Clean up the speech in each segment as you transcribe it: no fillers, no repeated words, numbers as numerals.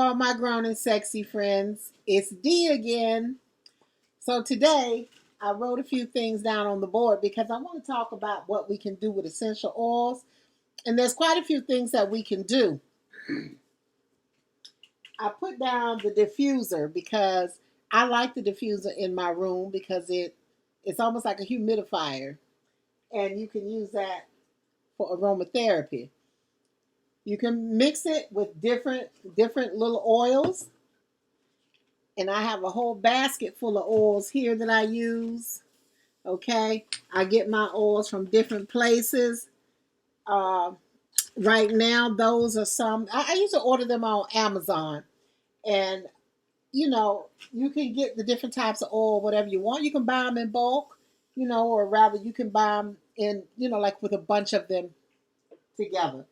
all my grown and sexy friends. It's Dee again. So today I wrote a few things down on the board because I want to talk about what we can do with essential oils. And there's quite a few things that we can do. I put down the diffuser because I like the diffuser in my room because it's almost like a humidifier. And you can use that for aromatherapy. You can mix it with different little oils. And I have a whole basket full of oils here that I use. Okay. I get my oils from different places. Right now, those are some, I usually order them on Amazon. And, you can get the different types of oil, whatever you want. You can buy them in bulk, or rather you can buy them in, like with a bunch of them together.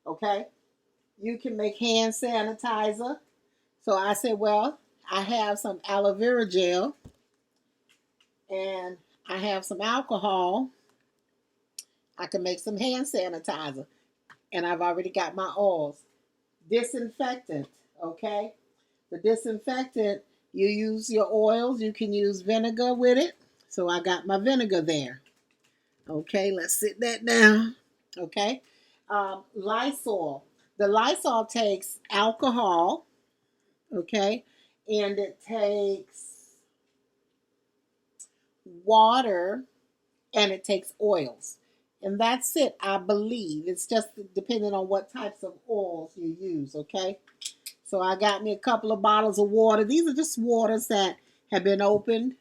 Okay. You can make hand sanitizer. So I said, well, I have some aloe vera gel and I have some alcohol. I can make some hand sanitizer. And I've already got my oils. Disinfectant, okay? The disinfectant, you use your oils. You can use vinegar with it. So I got my vinegar there. Okay, let's sit that down. Okay. Lysol. The Lysol takes alcohol, okay, and it takes water and it takes oils. And that's it, I believe. It's just depending on what types of oils you use, okay? So I got me a couple of bottles of water. These are just waters that have been opened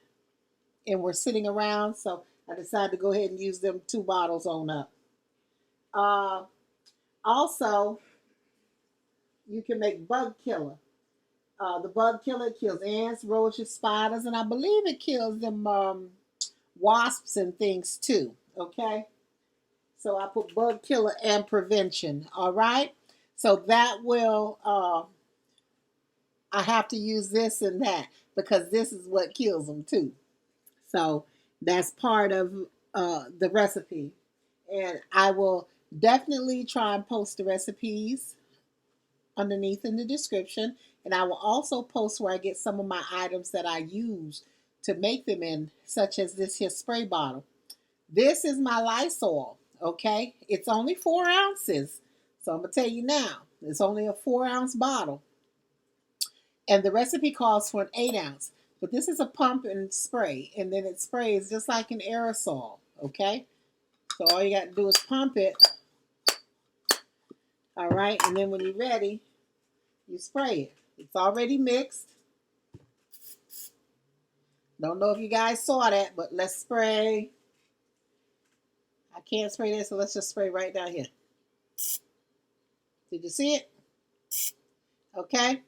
and were sitting around. So I decided to go ahead and use them 2 bottles on up. Also, you can make bug killer. The bug killer kills ants, roaches, spiders, and I believe it kills them wasps and things too. Okay, so I put bug killer and prevention. All right, so that will I have to use this and that because this is what kills them too. So that's part of the recipe, and I will definitely try and post the recipes underneath in the description. And I will also post where I get some of my items that I use to make them in, such as this here spray bottle. This is my Lysol, okay? It's only 4 ounces. So I'm going to tell you now, it's only a 4-ounce bottle. And the recipe calls for an 8-ounce. But this is a pump and spray. And then it sprays just like an aerosol, okay? So all you got to do is pump it. All right? And then when you're ready, you spray it. It's already mixed. Don't know if you guys saw that, but let's spray. I can't spray this, so let's just spray right down here. Did you see it? Okay.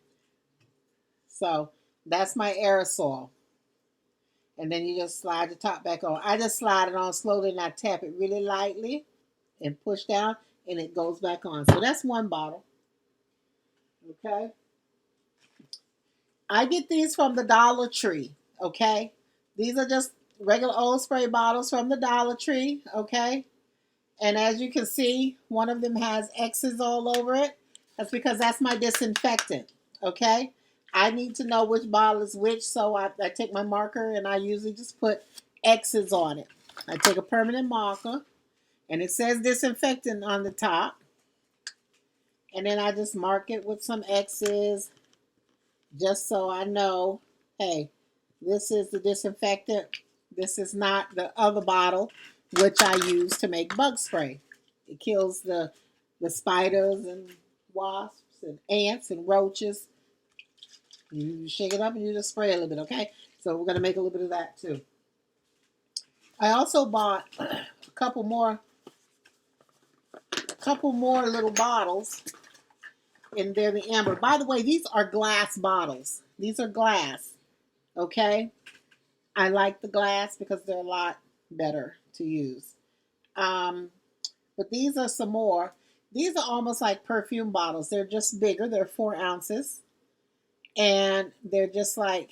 So that's my aerosol. And then you just slide the top back on. I just slide it on slowly and I tap it really lightly and push down and it goes back on. So that's 1 bottle. Okay. I get these from the Dollar Tree, okay? These are just regular old spray bottles from the Dollar Tree, okay? And as you can see, one of them has X's all over it. That's because that's my disinfectant, okay? I need to know which bottle is which, so I take my marker and I usually just put X's on it. I take a permanent marker, and it says disinfectant on the top. And then I just mark it with some X's, just so I know, hey, this is the disinfectant. This is not the other bottle, which I use to make bug spray. It kills the spiders and wasps and ants and roaches. You shake it up and you just spray a little bit, okay? So we're going to make a little bit of that too. I also bought a couple more little bottles. And they're the amber. By the way, these are glass bottles. These are glass. Okay? I like the glass because they're a lot better to use. But these are some more. These are almost like perfume bottles. They're just bigger. They're 4 ounces. And they're just like,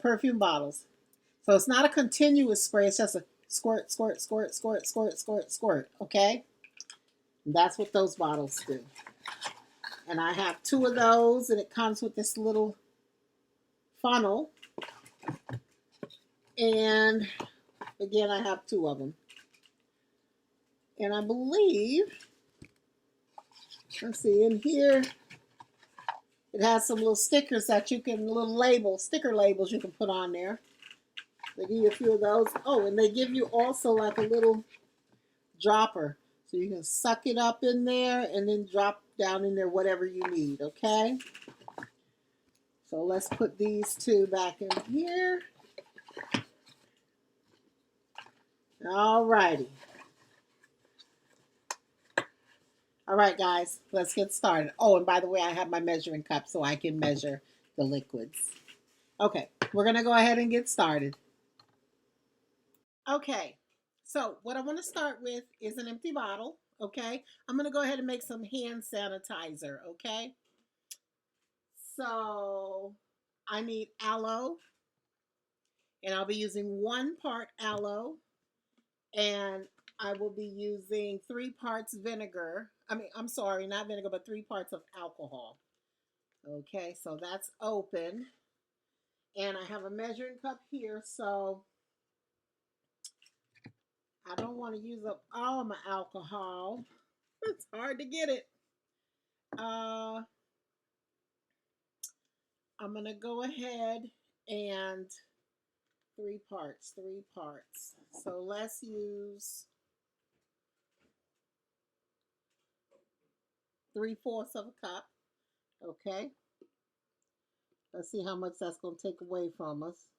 perfume bottles. So it's not a continuous spray. It's just a squirt, squirt, squirt, squirt, squirt, squirt, squirt. Okay? And that's what those bottles do. And I have 2 of those, and it comes with this little funnel. And again, I have 2 of them. And I believe, let's see, in here, it has some little stickers that you can, little labels, sticker labels you can put on there. They give you a few of those. Oh, and they give you also like a little dropper. So you can suck it up in there and then drop down in there whatever you need, okay? So let's put these 2 back in here. All righty. All right, guys, let's get started. Oh, and by the way, I have my measuring cup so I can measure the liquids. Okay, we're going to go ahead and get started. Okay, so what I want to start with is an empty bottle, okay? I'm going to go ahead and make some hand sanitizer, okay? So I need aloe, and I'll be using 1 part aloe, and I will be using 3 parts vinegar. I'm sorry, not vinegar, but 3 parts of alcohol. Okay, so that's open. And I have a measuring cup here, so I don't want to use up all my alcohol. It's hard to get it. I'm going to go ahead and 3 parts. So let's use 3/4 of a cup. Okay. Let's see how much that's going to take away from us.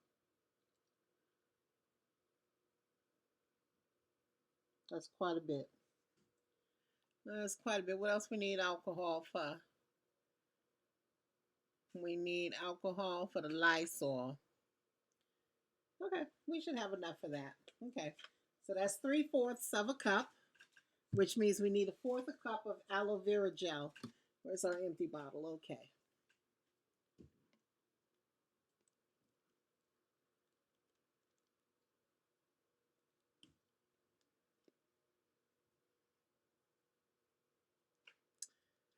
That's quite a bit. That's quite a bit. What else we need alcohol for? We need alcohol for the Lysol. Okay, we should have enough for that. Okay, so that's 3/4 of a cup, which means we need 1/4 a cup of aloe vera gel. Where's our empty bottle? Okay.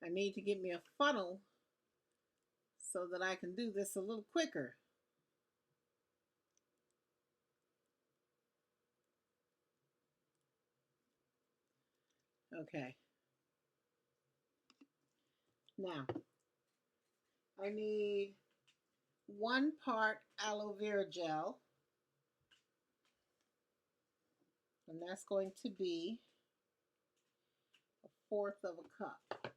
I need to get me a funnel so that I can do this a little quicker. Okay. Now, I need 1 part aloe vera gel, and that's going to be 1/4 of a cup.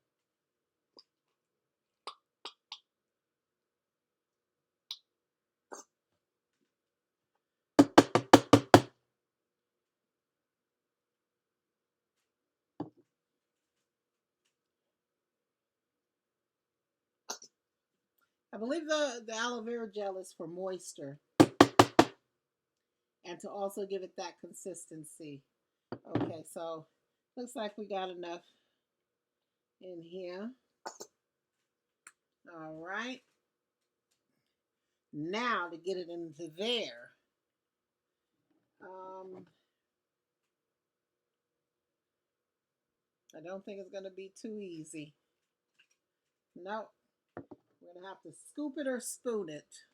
I believe the aloe vera gel is for moisture and to also give it that consistency. Okay, so looks like we got enough in here. All right. Now to get it into there. I don't think it's going to be too easy. Nope. We're going to have to scoop it or spoon it.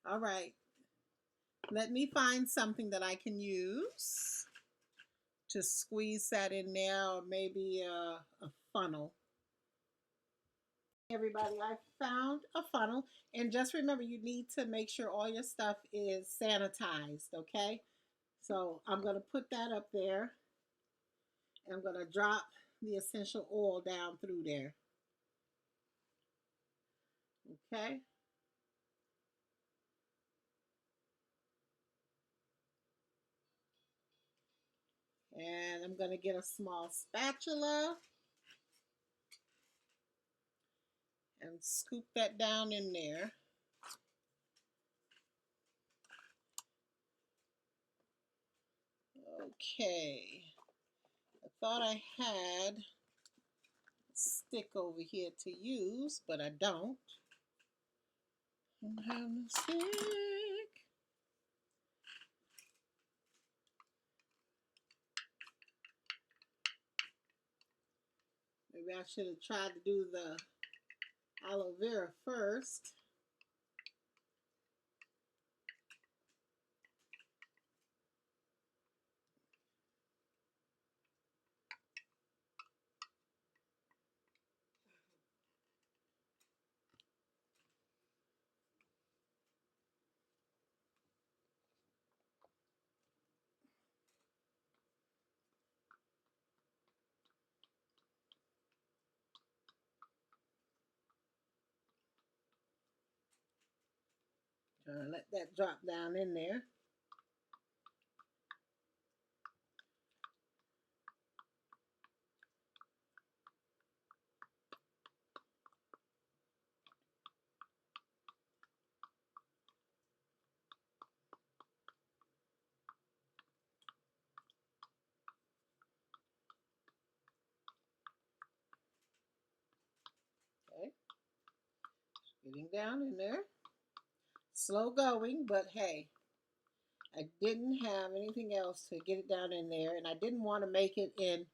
All right. Let me find something that I can use to squeeze that in there, or maybe a funnel. Everybody, I found a funnel, and just remember you need to make sure all your stuff is sanitized, okay? So I'm going to put that up there, and I'm going to drop the essential oil down through there. Okay? And I'm going to get a small spatula and scoop that down in there. Okay. I thought I had a stick over here to use, but I don't. I don't have no stick. Maybe I should have tried to do the aloe vera first. Let that drop down in there. Okay, getting down in there. Slow going, but hey, I didn't have anything else to get it down in there, and I didn't want to make it in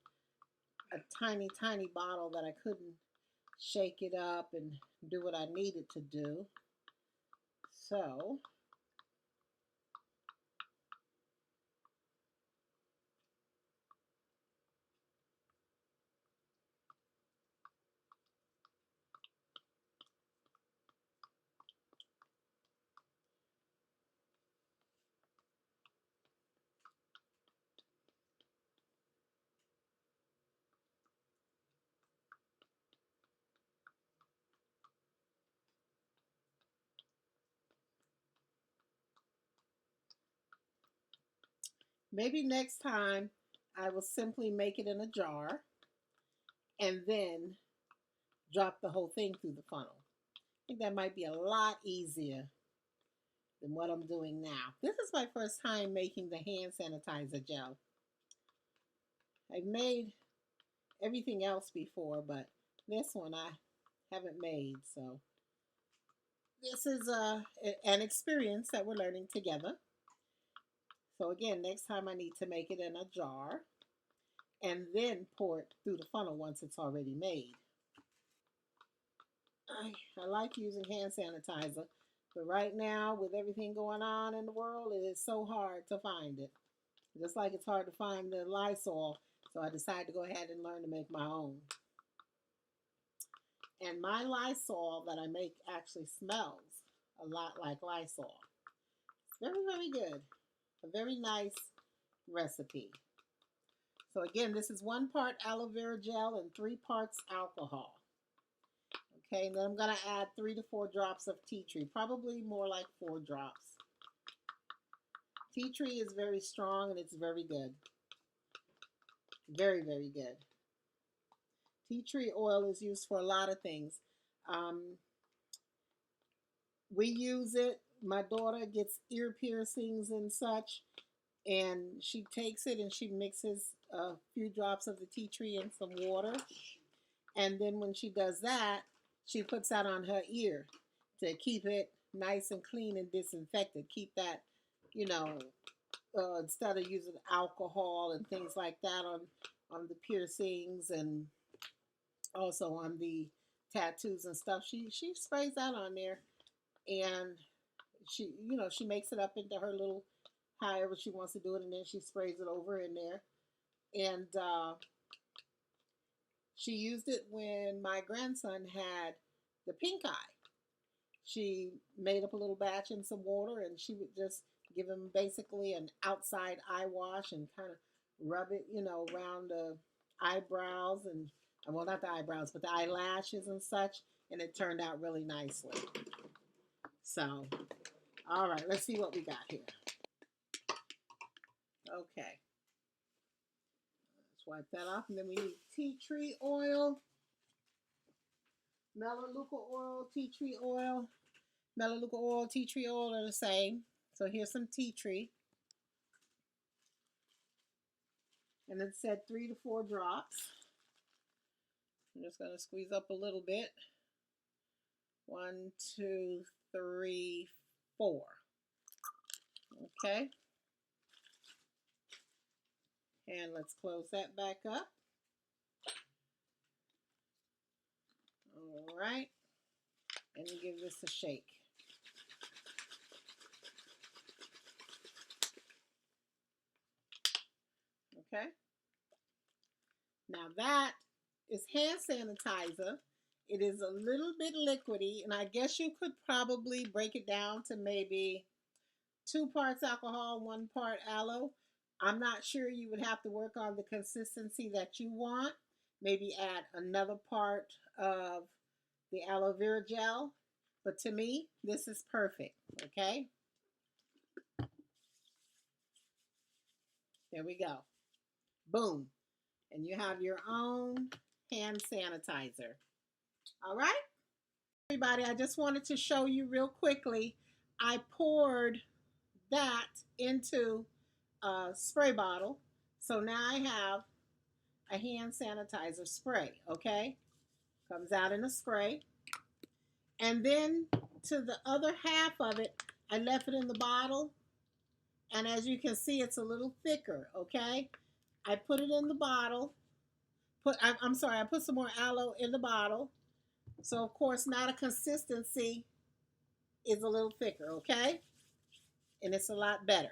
a tiny, tiny bottle that I couldn't shake it up and do what I needed to do. So, maybe next time I will simply make it in a jar and then drop the whole thing through the funnel. I think that might be a lot easier than what I'm doing now. This is my first time making the hand sanitizer gel. I've made everything else before, but this one I haven't made. So this is an experience that we're learning together. So again, next time I need to make it in a jar and then pour it through the funnel once it's already made. I like using hand sanitizer, but right now with everything going on in the world, it is so hard to find it. Just like it's hard to find the Lysol, so I decided to go ahead and learn to make my own. And my Lysol that I make actually smells a lot like Lysol. It's very, very good. A very nice recipe. So again, this is 1 part aloe vera gel and 3 parts alcohol. Okay, and then I'm going to add 3 to 4 drops of tea tree, probably more like 4 drops. Tea tree is very strong and it's very good. Very, very good. Tea tree oil is used for a lot of things. We use it. My daughter gets ear piercings and such, and she takes it and she mixes a few drops of the tea tree in some water. And then when she does that, she puts that on her ear to keep it nice and clean and disinfected. Keep that, you know, instead of using alcohol and things like that on the piercings and also on the tattoos and stuff. She sprays that on there, and she makes it up into her little however she wants to do it, and then she sprays it over in there. And she used it when my grandson had the pink eye. She made up a little batch in some water, and she would just give him basically an outside eye wash and kind of rub it, around the eyebrows and, well, not the eyebrows, but the eyelashes and such, and it turned out really nicely. So, all right, let's see what we got here. Okay. Let's wipe that off, and then we need tea tree oil, melaleuca oil, tea tree oil. Melaleuca oil, tea tree oil are the same. So here's some tea tree. And it said 3 to 4 drops. I'm just going to squeeze up a little bit. 1, 2, 3, 4. Okay. And let's close that back up. right? And you give this a shake. Okay. Now that is hand sanitizer. It is a little bit liquidy, and I guess you could probably break it down to maybe 2 parts alcohol, 1 part aloe. I'm not sure. You would have to work on the consistency that you want. Maybe add another part of the aloe vera gel. But to me, this is perfect. Okay. There we go. Boom. And you have your own hand sanitizer. All right, everybody, I just wanted to show you real quickly. I poured that into a spray bottle. So now I have a hand sanitizer spray, okay? Comes out in a spray. And then to the other half of it, I left it in the bottle. And as you can see, it's a little thicker, okay? I put it in the bottle. I'm sorry, I put some more aloe in the bottle. So, of course, now the consistency is a little thicker, okay? And it's a lot better.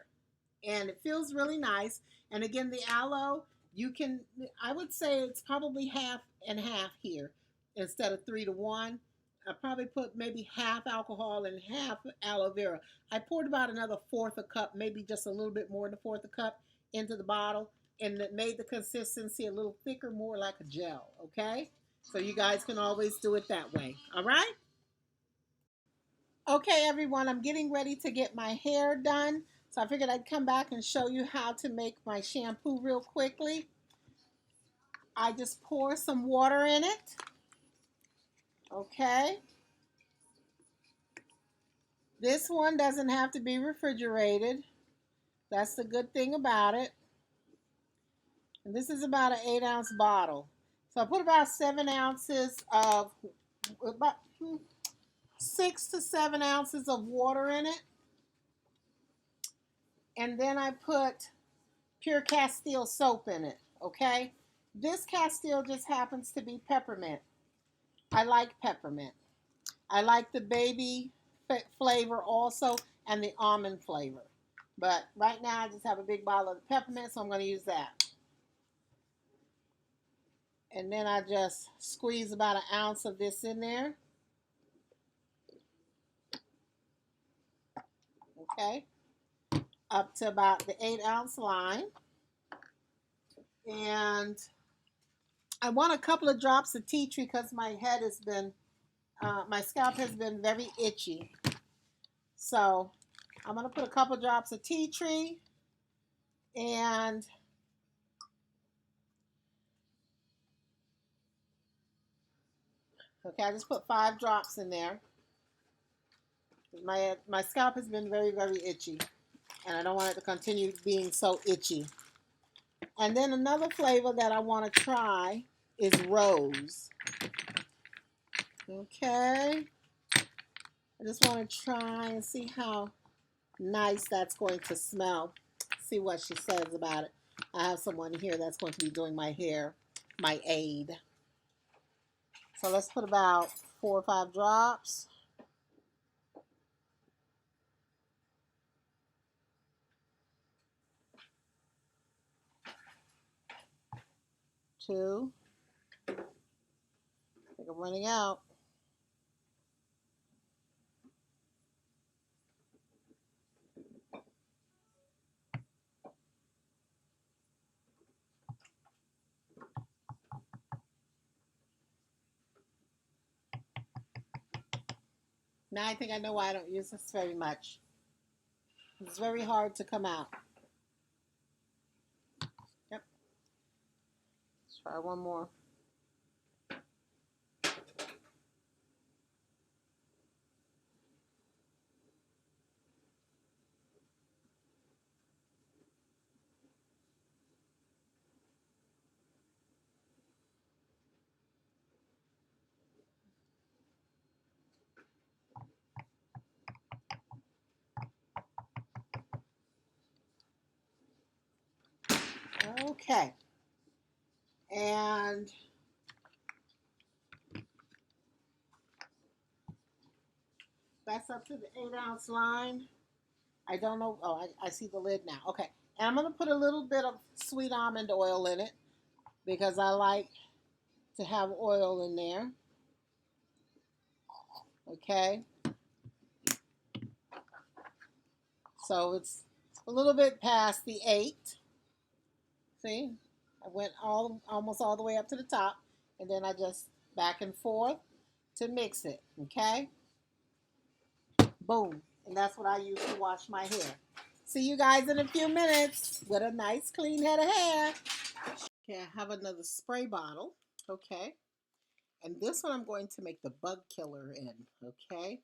And it feels really nice. And again, the aloe, you can, I would say it's probably half and half here instead of 3 to 1. I probably put maybe half alcohol and half aloe vera. I poured about another fourth a cup, maybe just a little bit more than a fourth a cup into the bottle. And it made the consistency a little thicker, more like a gel, okay? So you guys can always do it that way, all right? Okay, everyone, I'm getting ready to get my hair done. So I figured I'd come back and show you how to make my shampoo real quickly. I just pour some water in it. Okay. This one doesn't have to be refrigerated. That's the good thing about it. And this is about an 8-ounce bottle. So I put about 7 ounces of, about 6 to 7 ounces of water in it. And then I put pure Castile soap in it, okay? This Castile just happens to be peppermint. I like peppermint. I like the baby flavor also and the almond flavor. But right now I just have a big bottle of the peppermint, so I'm going to use that. And then I just squeeze about an ounce of this in there. Okay. Up to about the 8-ounce line. And I want a couple of drops of tea tree because my head has been, my scalp has been very itchy. So I'm going to put a couple of drops of tea tree. And okay, I just put 5 drops in there. My scalp has been very, very itchy. And I don't want it to continue being so itchy. And then another flavor that I want to try is rose. Okay. I just want to try and see how nice that's going to smell. See what she says about it. I have someone here that's going to be doing my hair, my aide. So let's put about 4 or 5 drops. Two. I think I'm running out. Now I think I know why I don't use this very much. It's very hard to come out. Yep. Let's try one more. Okay. And That's up to the 8-ounce line. I don't know. Oh, I see the lid now. Okay. And I'm going to put a little bit of sweet almond oil in it because I like to have oil in there. Okay. So it's a little bit past the 8. See? I went almost all the way up to the top. And then I just back and forth to mix it. Okay. Boom. And that's what I use to wash my hair. See you guys in a few minutes with a nice clean head of hair. Okay, I have another spray bottle. Okay. And this one I'm going to make the bug killer in. Okay.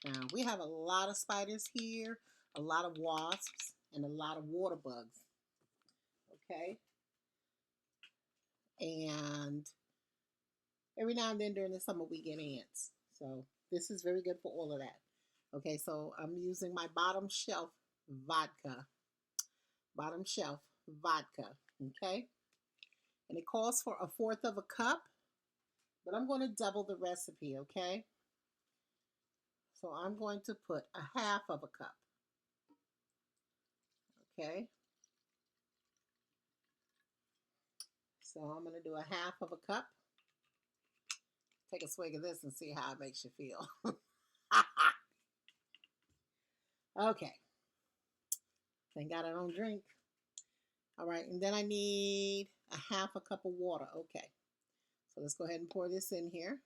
Now we have a lot of spiders here, a lot of wasps, and a lot of water bugs. Okay. And every now and then during the summer we get ants. So this is very good for all of that. Okay, so I'm using my bottom shelf vodka. Bottom shelf vodka. Okay. And it calls for 1/4 of a cup, but I'm going to double the recipe. Okay. So I'm going to put 1/2 of a cup. Okay. So I'm going to do 1/2 of a cup. Take a swig of this and see how it makes you feel. Okay. Thank God I don't drink. All right. And then I need 1/2 a cup of water. Okay. So let's go ahead and pour this in here.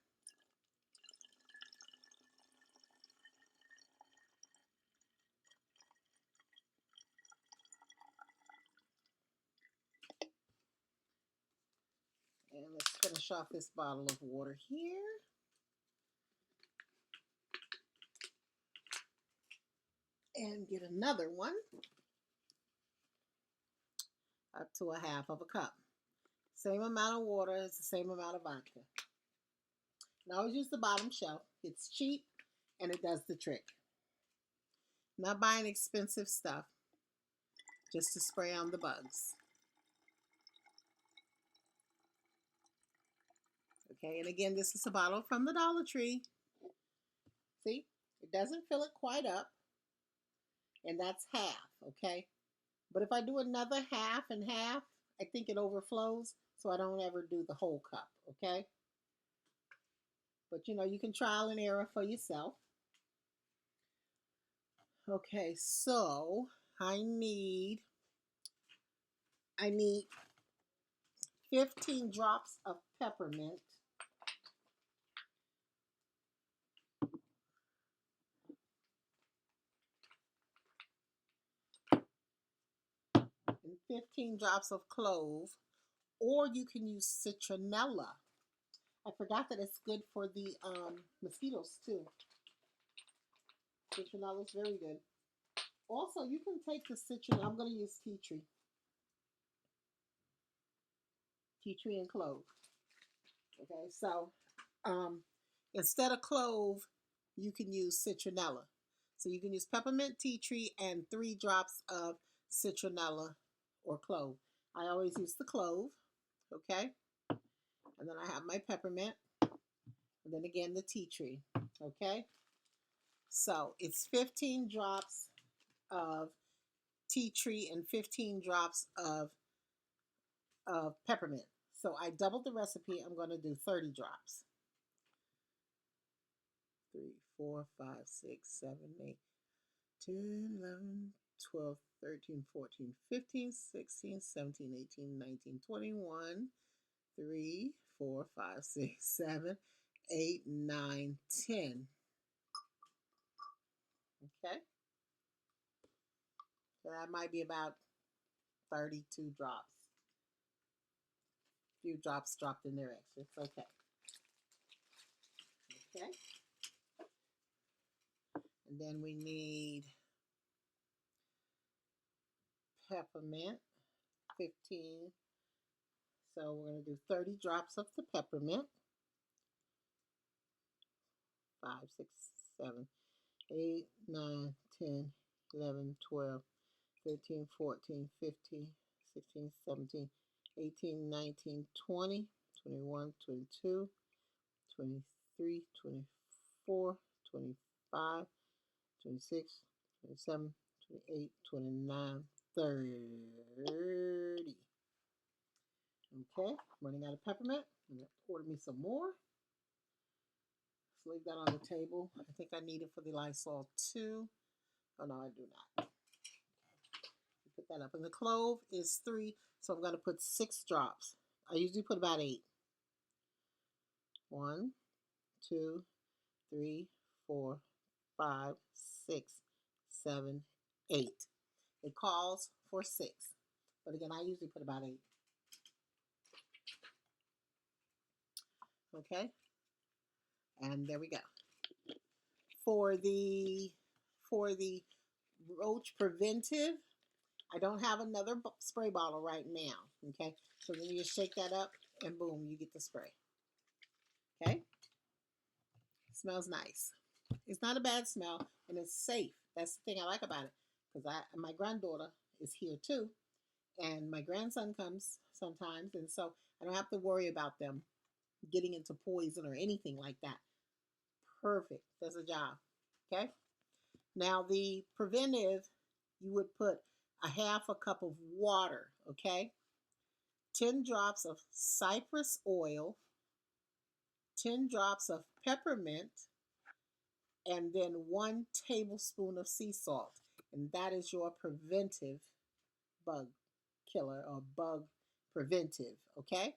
And let's finish off this bottle of water here. And get another one. Up to 1/2 of a cup. Same amount of water as the same amount of vodka. And I always use the bottom shelf. It's cheap and it does the trick. Not buying expensive stuff just to spray on the bugs. Okay, and again, this is a bottle from the Dollar Tree. See, it doesn't fill it quite up, and that's 1/2, okay? But if I do another 1/2 and 1/2, I think it overflows, so I don't ever do the whole cup, okay? But you can trial and error for yourself. Okay, so I need 15 drops of peppermint. And 15 drops of clove, or you can use citronella. I forgot that it's good for the mosquitoes too. Citronella is very good. Also, you can take the citron. I'm going to use tea tree and clove. Okay, so instead of clove, you can use citronella. So you can use peppermint, tea tree, and 3 drops of citronella or clove. I always use the clove. Okay, and then I have my peppermint, and then again the tea tree. Okay, so it's 15 drops of tea tree and 15 drops of peppermint. So I doubled the recipe. I'm going to do 30 drops. 3, 4, 5, 6, 7, 8, 10, 11, 12, 13, 14, 15, 16, 17, 18, 19, 21, 3, 4, 5, 6, 7, 8, 9, 10. Okay. So that might be about 32 drops. A few drops dropped in there extra. It's okay. Okay. And then we need peppermint, 15. So we're going to do 30 drops of the peppermint. 5, 6, 7, 8, 9, 10, 11, 12, 13, 14, 15, 16, 17, 18, 19, 20, 21, 22, 23, 24, 25, 26, 27, 28, 29, 30. Okay, running out of peppermint. I'm going to pour me some more. Let's leave that on the table. I think I need it for the Lysol too. Oh no, I do not. Put that up. And the clove is 3, so I'm going to put 6 drops. I usually put about 8. 1, 2, 3, 4, 5, 6, 7, 8. It calls for 6. But again, I usually put about 8. Okay. And there we go. For the roach preventive, I don't have another spray bottle right now. Okay. So then you just shake that up and boom, you get the spray. Okay. Smells nice. It's not a bad smell and it's safe. That's the thing I like about it, because my granddaughter is here too, and my grandson comes sometimes, and so I don't have to worry about them getting into poison or anything like that. Perfect. Does the job. Okay. Now the preventive, you would put a half a cup of water. Okay. 10 drops of cypress oil, 10 drops of peppermint, and then 1 tablespoon of sea salt. And that is your preventive bug killer or bug preventive. Okay.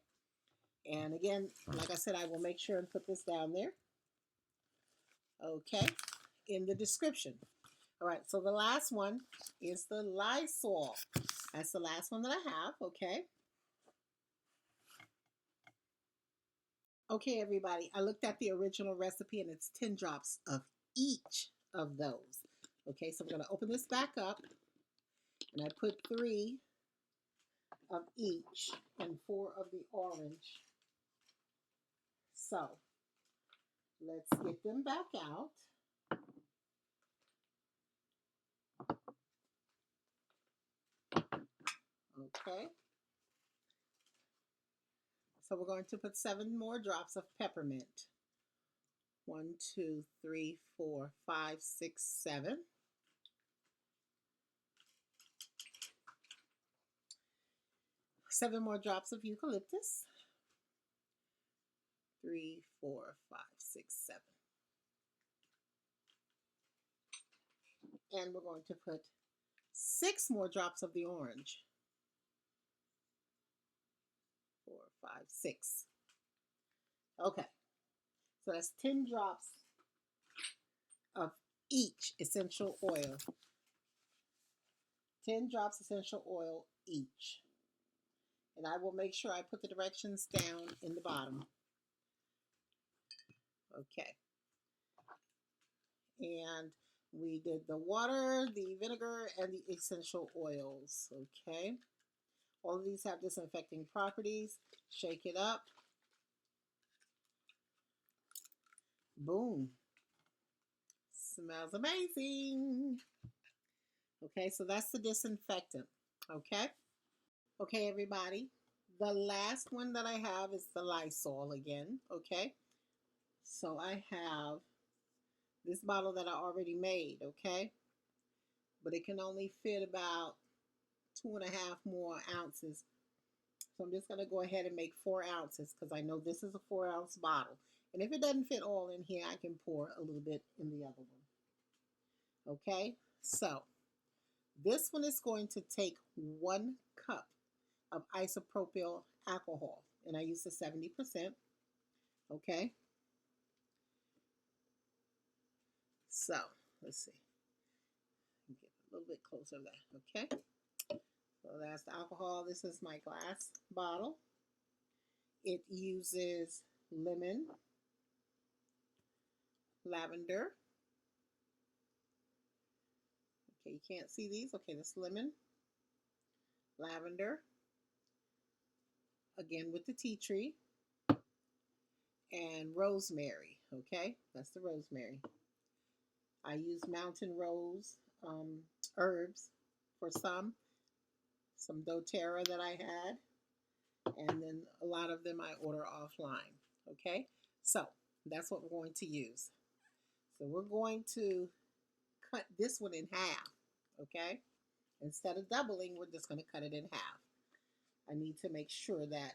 And again, like I said, I will make sure and put this down there. Okay. In the description. All right. So the last one is the Lysol. That's the last one that I have. Okay. Okay, everybody. I looked at the original recipe and it's 10 drops of each of those. Okay. So I'm going to open this back up and I put 3 of each and 4 of the orange. So let's get them back out. Okay. So we're going to put 7 more drops of peppermint. 1, 2, 3, 4, 5, 6, 7. 7 more drops of eucalyptus. 3, 4, 5, 6, 7. And we're going to put 6 more drops of the orange. 4, 5, 6. Okay. So that's 10 drops of each essential oil. 10 drops essential oil each. And I will make sure I put the directions down in the bottom. Okay. And we did the water, the vinegar, and the essential oils. Okay. All of these have disinfecting properties. Shake it up. Boom. Smells amazing. Okay, so that's the disinfectant. Okay. Okay, everybody. The last one that I have is the Lysol again. Okay. So I have this bottle that I already made. Okay. But it can only fit about 2.5 more ounces. So I'm just going to go ahead and make 4 ounces because I know this is a 4-ounce bottle. And if it doesn't fit all in here, I can pour a little bit in the other one. Okay, so this one is going to take 1 cup of isopropyl alcohol. And I use the 70%. Okay. So let's see. Get a little bit closer to that. Okay. So that's the alcohol. This is my glass bottle. It uses lemon, lavender. Okay, you can't see these. Okay, this lemon, lavender, again with the tea tree, and rosemary. Okay, that's the rosemary. I use mountain rose herbs for some doTERRA that I had, and then a lot of them I order offline. Okay, so that's what we're going to use. So we're going to cut this one in half, okay? Instead of doubling, we're just going to cut it in half. I need to make sure that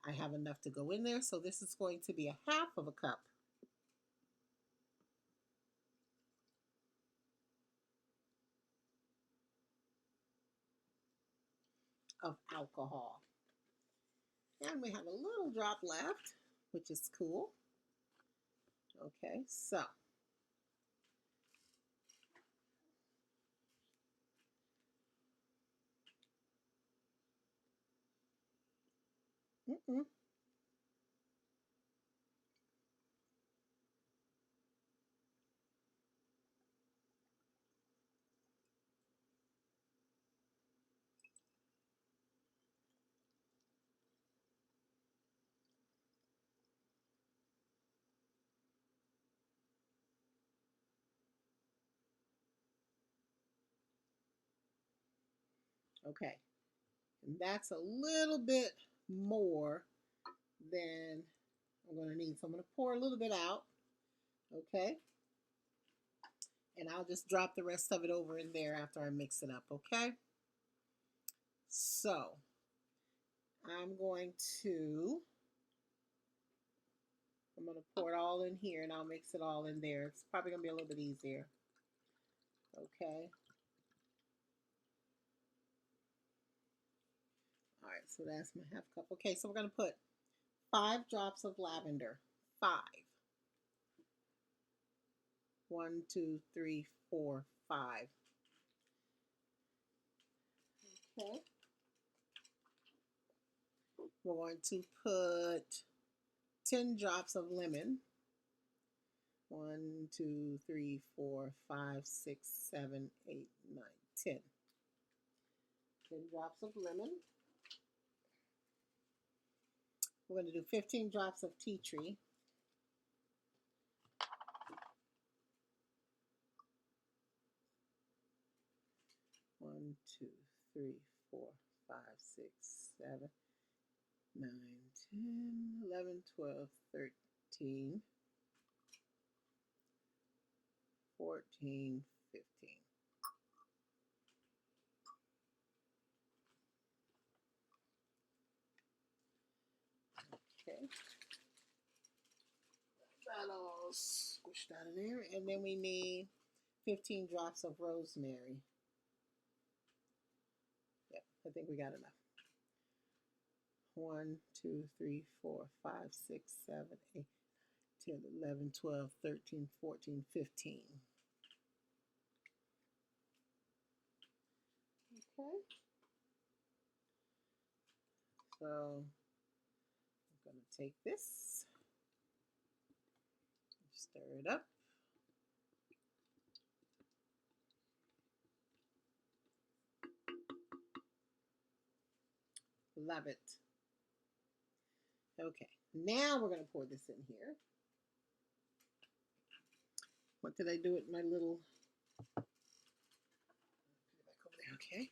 I have enough to go in there. So this is going to be a half of a cup of alcohol. And we have a little drop left, which is cool. Okay, so mm-mm. Okay, and that's a little bit more than I'm going to need. So I'm going to pour a little bit out, okay? And I'll just drop the rest of it over in there after I mix it up, okay? So I'm going to pour it all in here and I'll mix it all in there. It's probably going to be a little bit easier, okay? All right, so that's my half cup. Okay, so we're going to put 5 drops of lavender. 5. 1, 2, 3, 4, 5. Okay. We're going to put 10 drops of lemon. 1, 2, 3, 4, 5, 6, 7, 8, 9, 10. 10 drops of lemon. We're going to do 15 drops of tea tree. 1, 2, 3, 4, 5, 6, 7, 9, 10, 11, 12, 13, 14, 15. Okay. That all squished out of there. And then we need 15 drops of rosemary. Yep, I think we got enough. 1, 2, 3, 4, 5, 6, 7, 8, 10, 11, 12, 13, 14, 15. Okay. So I'm going to take this, stir it up. Love it. Okay, now we're going to pour this in here. What did I do with my little, put it back over there, okay.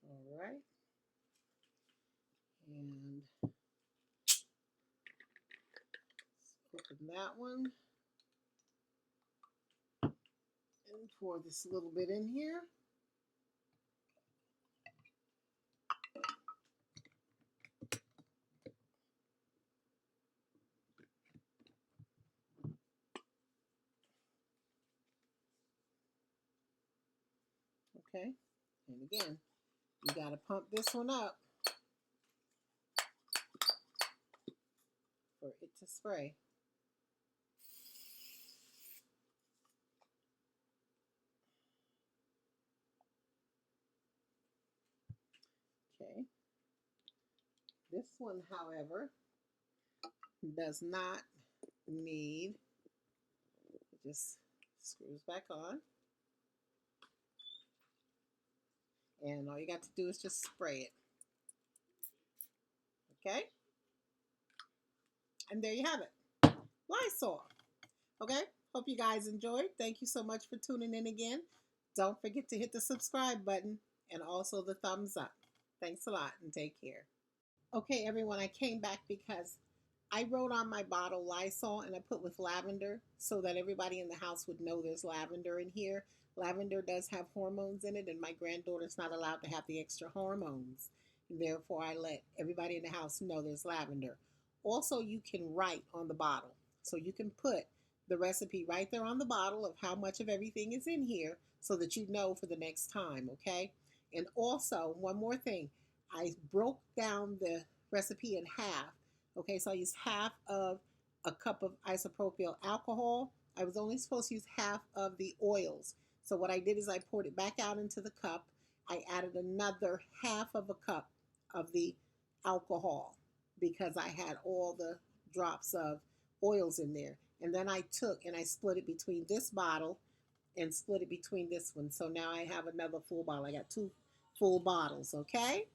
All right. And let's open that one. And pour this little bit in here. Okay. And again, you got to pump this one up for it to spray. Okay. This one, however, does not need, it just screws back on. And all you got to do is just spray it. Okay? And there you have it. Lysol. Okay? Hope you guys enjoyed. Thank you so much for tuning in again. Don't forget to hit the subscribe button and also the thumbs up. Thanks a lot and take care. Okay, everyone, I came back because I wrote on my bottle Lysol and I put with lavender so that everybody in the house would know there's lavender in here. Lavender does have hormones in it, and my granddaughter's not allowed to have the extra hormones. And therefore, I let everybody in the house know there's lavender. Also, you can write on the bottle. So you can put the recipe right there on the bottle of how much of everything is in here so that you know for the next time, okay? And also, one more thing. I broke down the recipe in half. Okay, so I used half of a cup of isopropyl alcohol. I was only supposed to use half of the oils. So what I did is I poured it back out into the cup. I added another half of a cup of the alcohol because I had all the drops of oils in there. And then I took and I split it between this bottle and split it between this one. So now I have another full bottle. I got two full bottles, okay?